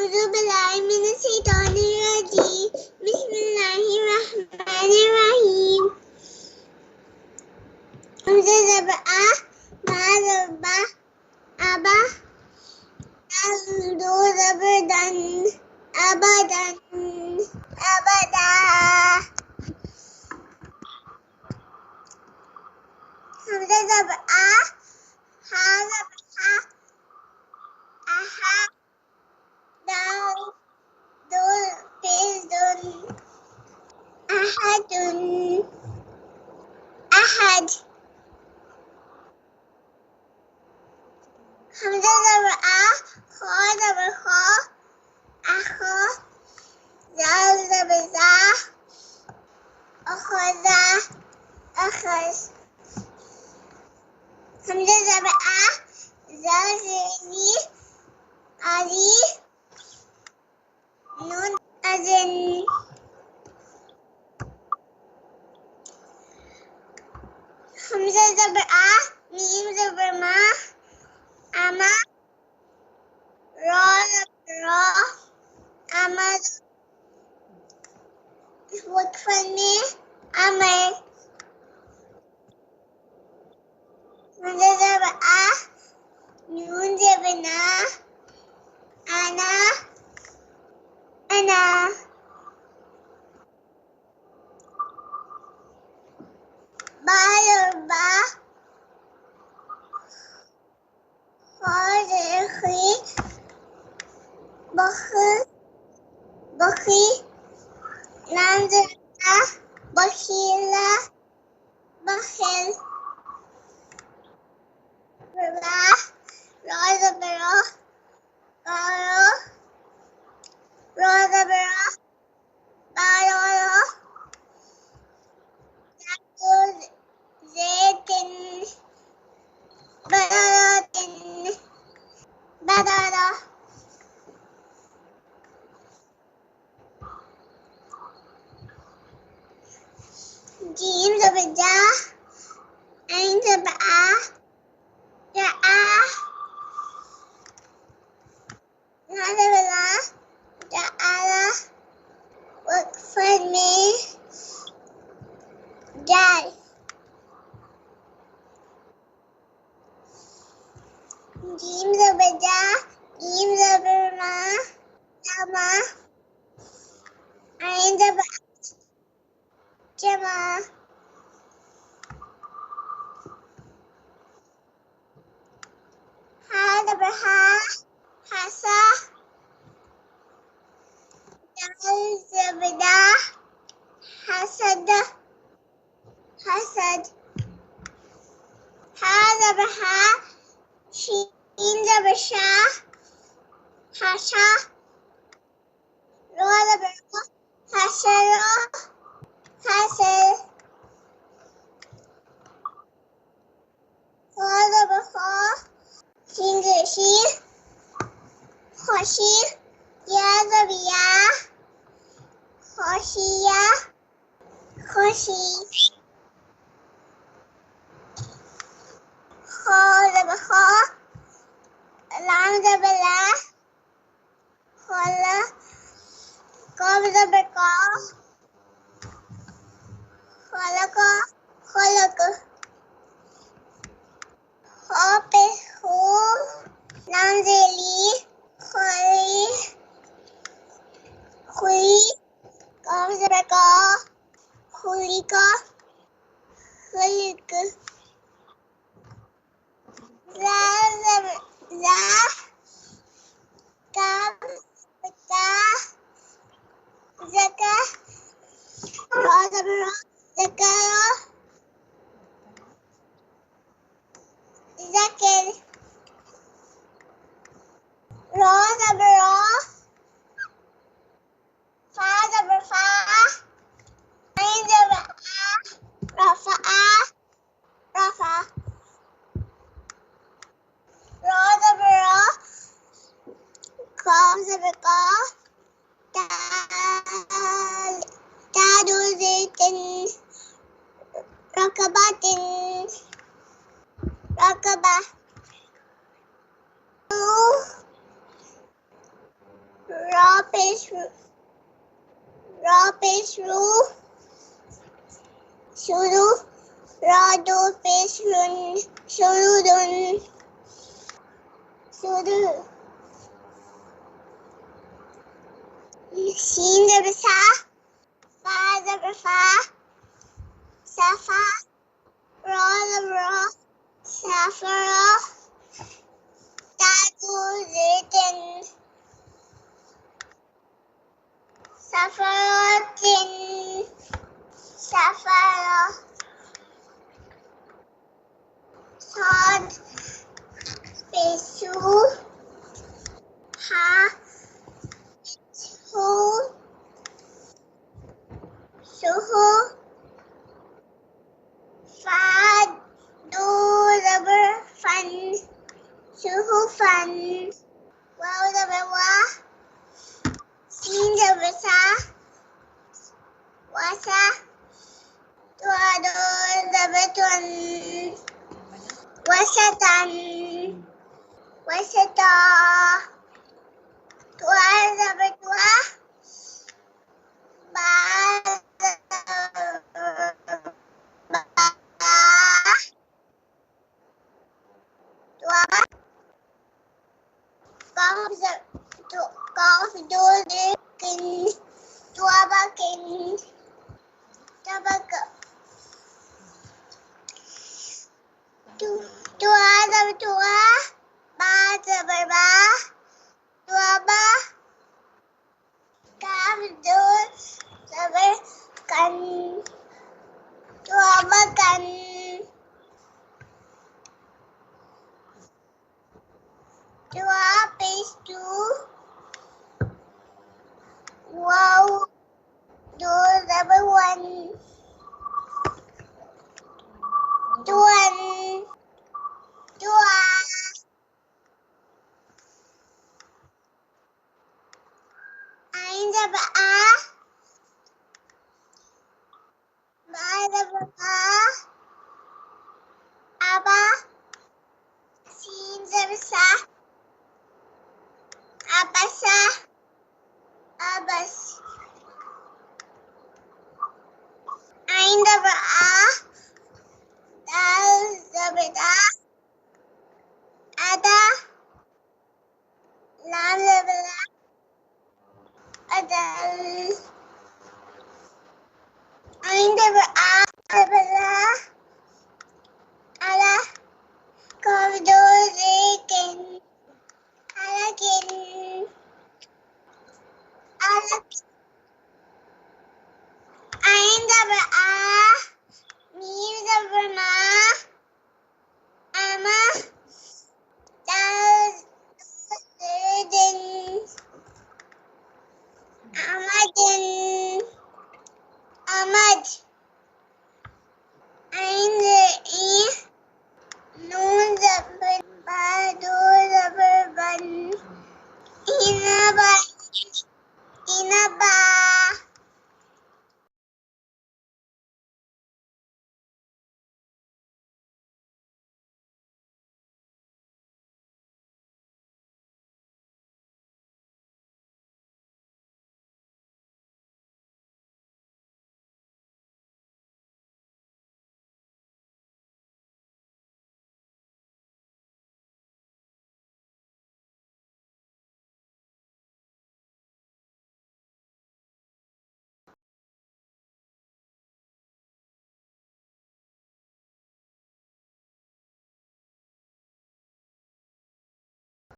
أعوذ بالله من الشيطان الرجيم بسم الله الرحمن الرحيم همزة زبر أ با زبر أبا دو زبر دن أبدا أبدا همزة زبر أ ها زبر ها أها دو پیش دن أحد أحد همزة زبر أ خا زبر خا أخا زال زبر زا أخذ أخذ همزة زبر أ زال زي علي نون أذن همزة زبر أ ميم زبر ما أما را زبر را أما وقفا में أمر همزة زبر أ نون زبر نا أنا أنا با با خارخي بخل بخي نانزرنا بخيلة بخل را را زبر را را را زبر را را را زيتن بدرة بدرة جيم زبر جا عين زبر آ جاء لا زبر لا جعل وقفا में جال جيم زبر جا جيم زبر ما جما عين زبر جما ها زبر ها حسا دال زبر دا حسد حسد ها زبر ها شين زبر شا حشا رو زبر رو حشر حسر خا زبر خا شين زبر شين خوشی یا زبر یا خوشیه خوشی خا زبر خا لام زبر لا خلا قاف زبر قا خلق خلق خا पे خو لام زلی خوی خوی قاف زبر قا خلق خلق لا زبر لا كاف بتا زكا را زبر را ذكر ذكر را زبر را فا زبر فا عين زبر آ رفع رفع را زبر را قاف زبر قا دال دال زيتن ركبات ركبة Ra pesh ru. Shuru. Ra do pesh run. Shurudun. Shuru. Shin zebra sa. Fa zebra fa. Safa. Ra zebra ra. Safara. Tatu zitten. Safaratin. Safara. Sad. Pesu. Ha. Hu. Suhu. Fa. Do rubber. Fun. Suhu fun. Wow rubber wa. Sin rubber sa. Wasa. Dua do rubber tun. Wasatan. Wasata. Dua rubber dua. Ba. Dua. Golf do kin. Dua bakin. Tabak. Dua rubber dua. Ba rubber ba. Dua ba. Golf do rubber kan. Dua bakan. Dua pestu. Wow. Do rubber one. Tuan. Dua. Ain rubber a. Ba rubber ba. Aba. Sin rubber sa. Abasa. Abas. Ain rubber a. Dal rubber da. Ada. Lam rubber la. Adal. Ain rubber a. Rubber la. Ala. Corridor ken. Alakin. Alak. Ain rubber a.